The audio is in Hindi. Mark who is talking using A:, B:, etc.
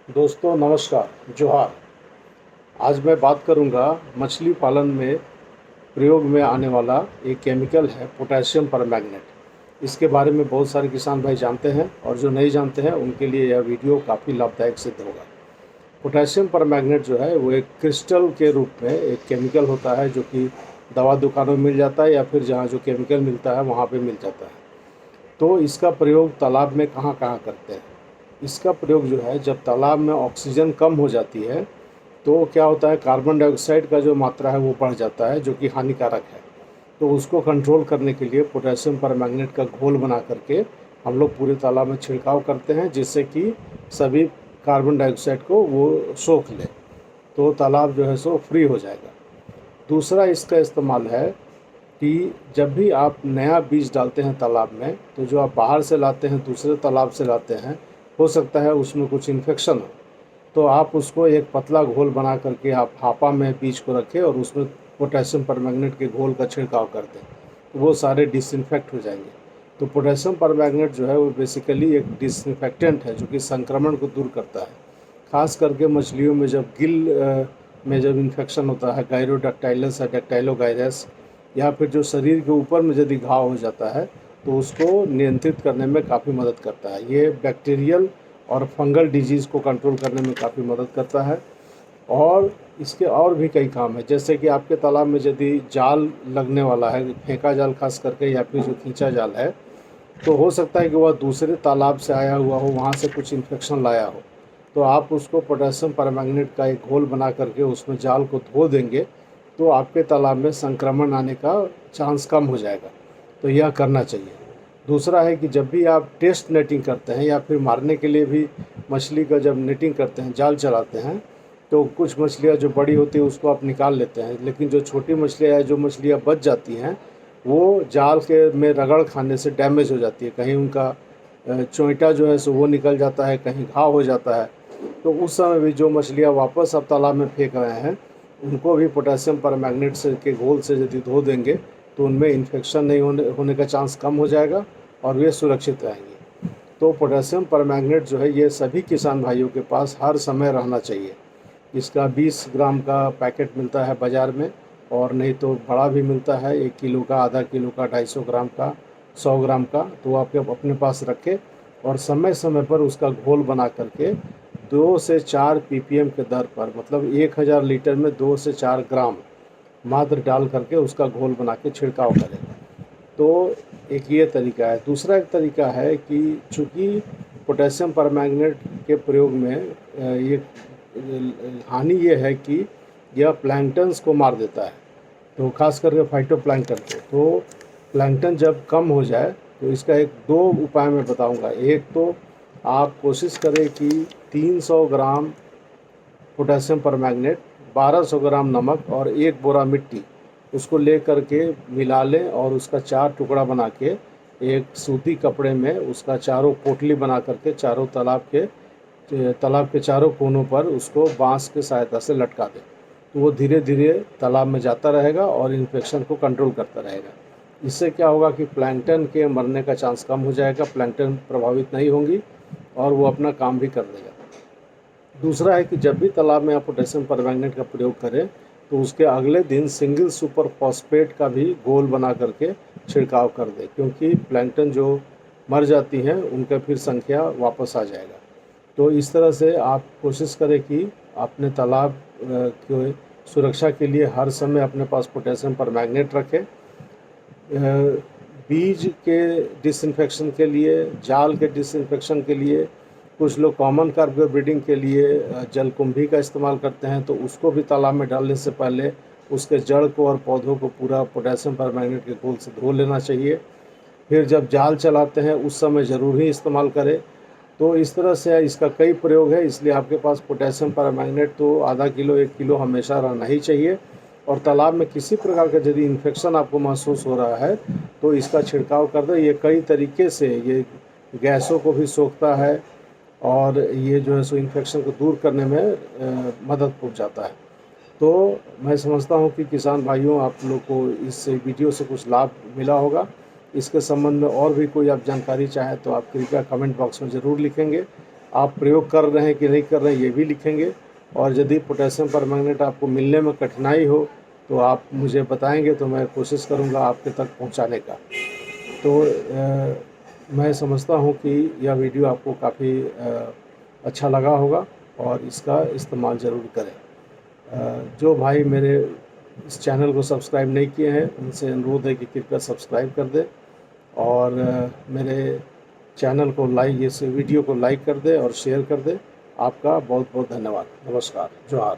A: दोस्तों नमस्कार, जोहार। आज मैं बात करूंगा मछली पालन में प्रयोग में आने वाला एक केमिकल है पोटेशियम परमैंगनेट। इसके बारे में बहुत सारे किसान भाई जानते हैं और जो नहीं जानते हैं उनके लिए यह वीडियो काफ़ी लाभदायक सिद्ध होगा। पोटेशियम परमैंगनेट जो है वो एक क्रिस्टल के रूप में एक केमिकल होता है जो कि दवा दुकानों में मिल जाता है या फिर जहाँ जो केमिकल मिलता है वहाँ पे मिल जाता है। तो इसका प्रयोग तालाब में कहाँ कहाँ करते हैं? इसका प्रयोग जो है जब तालाब में ऑक्सीजन कम हो जाती है तो क्या होता है, कार्बन डाइऑक्साइड का जो मात्रा है वो बढ़ जाता है जो कि हानिकारक है। तो उसको कंट्रोल करने के लिए पोटेशियम परमैंगनेट का घोल बना करके हम लोग पूरे तालाब में छिड़काव करते हैं जिससे कि सभी कार्बन डाइऑक्साइड को वो सोख ले, तो तालाब जो है सो फ्री हो जाएगा। दूसरा इसका इस्तेमाल है कि जब भी आप नया बीज डालते हैं तालाब में, तो जो आप बाहर से लाते हैं, दूसरे तालाब से लाते हैं, हो सकता है उसमें कुछ इन्फेक्शन हो, तो आप उसको एक पतला घोल बना करके आप हापा में बीज को रखें और उसमें पोटेशियम परमैंगनेट के घोल का छिड़काव कर दें, तो वो सारे डिसइंफेक्ट हो जाएंगे। तो पोटेशियम परमैंगनेट जो है वो बेसिकली एक डिसइंफेक्टेंट है जो कि संक्रमण को दूर करता है। खास करके मछलियों में जब में जब इन्फेक्शन होता है, गायरोडक्टाइलस या डक्टाइलोगायरस, या फिर जो शरीर के ऊपर में यदि घाव हो जाता है तो उसको नियंत्रित करने में काफ़ी मदद करता है। ये बैक्टीरियल और फंगल डिजीज़ को कंट्रोल करने में काफ़ी मदद करता है। और इसके और भी कई काम है, जैसे कि आपके तालाब में यदि जाल लगने वाला है, फेंका जाल खास करके या फिर जो खींचा जाल है, तो हो सकता है कि वह दूसरे तालाब से आया हुआ हो, वहाँ से कुछ इन्फेक्शन लाया हो, तो आप उसको पोटेशियम परमैंगनेट का एक घोल बना करके उसमें जाल को धो देंगे तो आपके तालाब में संक्रमण आने का चांस कम हो जाएगा। तो यह करना चाहिए। दूसरा है कि जब भी आप टेस्ट नेटिंग करते हैं या फिर मारने के लिए भी मछली का जब नेटिंग करते हैं, जाल चलाते हैं, तो कुछ मछलियाँ जो बड़ी होती है उसको आप निकाल लेते हैं, लेकिन जो छोटी मछलियाँ या जो मछलियाँ बच जाती हैं वो जाल के में रगड़ खाने से डैमेज हो जाती है। कहीं उनका चोइटा जो है सो वो निकल जाता है, कहीं घाव हो जाता है। तो उस समय भी जो मछलियाँ वापस आप तालाब में फेंक रहे हैं उनको भी पोटेशियम परमैंगनेट से के घोल से यदि धो देंगे तो उनमें इन्फेक्शन नहीं होने का चांस कम हो जाएगा और वे सुरक्षित रहेंगे। तो पोटेशियम परमैंगनेट जो है ये सभी किसान भाइयों के पास हर समय रहना चाहिए। इसका 20 ग्राम का पैकेट मिलता है बाज़ार में, और नहीं तो बड़ा भी मिलता है, 1 किलो का, आधा किलो का, 250 ग्राम का, 100 ग्राम का। तो आप अपने पास रखें और समय समय पर उसका घोल बना करके 2 से 4 ppm के दर पर, मतलब 1000 लीटर में 2 से 4 ग्राम मात्र डाल करके उसका घोल बना के छिड़काव करें। तो एक ये तरीका है। दूसरा एक तरीका है कि चूँकि पोटेशियम परमैंगनेट के प्रयोग में ये हानि ये है कि यह प्लैंक्टन्स को मार देता है, तो खास करके फाइटोप्लैंक्टन को। तो प्लैंक्टन जब कम हो जाए तो इसका एक दो उपाय मैं बताऊंगा। एक तो आप कोशिश करें कि 300 ग्राम पोटेशियम परमैंगनेट, 1200 ग्राम नमक और 1 बोरा मिट्टी, उसको ले करके मिला लें और उसका 4 टुकड़ा बना के एक सूती कपड़े में उसका चारों पोटली बना करके चारों तालाब के चारों कोनों पर उसको बांस की सहायता से लटका दें। तो वो धीरे धीरे तालाब में जाता रहेगा और इन्फेक्शन को कंट्रोल करता रहेगा। इससे क्या होगा कि प्लैंक्टन के मरने का चांस कम हो जाएगा, प्लैंक्टन प्रभावित नहीं होंगी और वो अपना काम भी कर देगा। दूसरा है कि जब भी तालाब में आप पोटेशियम परमैंगनेट का प्रयोग करें तो उसके अगले दिन सिंगल सुपर फॉस्फेट का भी घोल बना करके छिड़काव कर दें, क्योंकि प्लैंक्टन जो मर जाती हैं उनका फिर संख्या वापस आ जाएगा। तो इस तरह से आप कोशिश करें कि अपने तालाब के सुरक्षा के लिए हर समय अपने पास पोटेशियम परमैंगनेट रखें। बीज के डिसइंफेक्शन के लिए, जाल के डिसइंफेक्शन के लिए, कुछ लोग कॉमन कार्प ब्रीडिंग के लिए जलकुंभी का इस्तेमाल करते हैं, तो उसको भी तालाब में डालने से पहले उसके जड़ को और पौधों को पूरा पोटेशियम परमैंगनेट के घोल से धो लेना चाहिए। फिर जब जाल चलाते हैं उस समय ज़रूर ही इस्तेमाल करें। तो इस तरह से इसका कई प्रयोग है, इसलिए आपके पास पोटेशियम परमैंगनेट तो आधा किलो 1 किलो हमेशा रहना ही चाहिए। और तालाब में किसी प्रकार का यदि इन्फेक्शन आपको महसूस हो रहा है तो इसका छिड़काव कर दो। ये कई तरीके से ये गैसों को भी सोखता है और ये जो है सो इन्फेक्शन को दूर करने में मदद पहुंचाता है। तो मैं समझता हूं कि किसान भाइयों, आप लोग को इस वीडियो से कुछ लाभ मिला होगा। इसके संबंध में और भी कोई आप जानकारी चाहें तो आप कृपया कमेंट बॉक्स में ज़रूर लिखेंगे। आप प्रयोग कर रहे हैं कि नहीं कर रहे हैं ये भी लिखेंगे। और यदि पोटेशियम परमैंगनेट आपको मिलने में कठिनाई हो तो आप मुझे बताएंगे, तो मैं कोशिश करूंगा आपके तक पहुंचाने का। तो मैं समझता हूं कि यह वीडियो आपको काफ़ी अच्छा लगा होगा और इसका इस्तेमाल ज़रूर करें। जो भाई मेरे इस चैनल को सब्सक्राइब नहीं किए हैं उनसे अनुरोध है कि कृपया सब्सक्राइब कर दें और मेरे चैनल को लाइक, इस वीडियो को लाइक कर दें और शेयर कर दें। आपका बहुत बहुत धन्यवाद। नमस्कार, जोहार।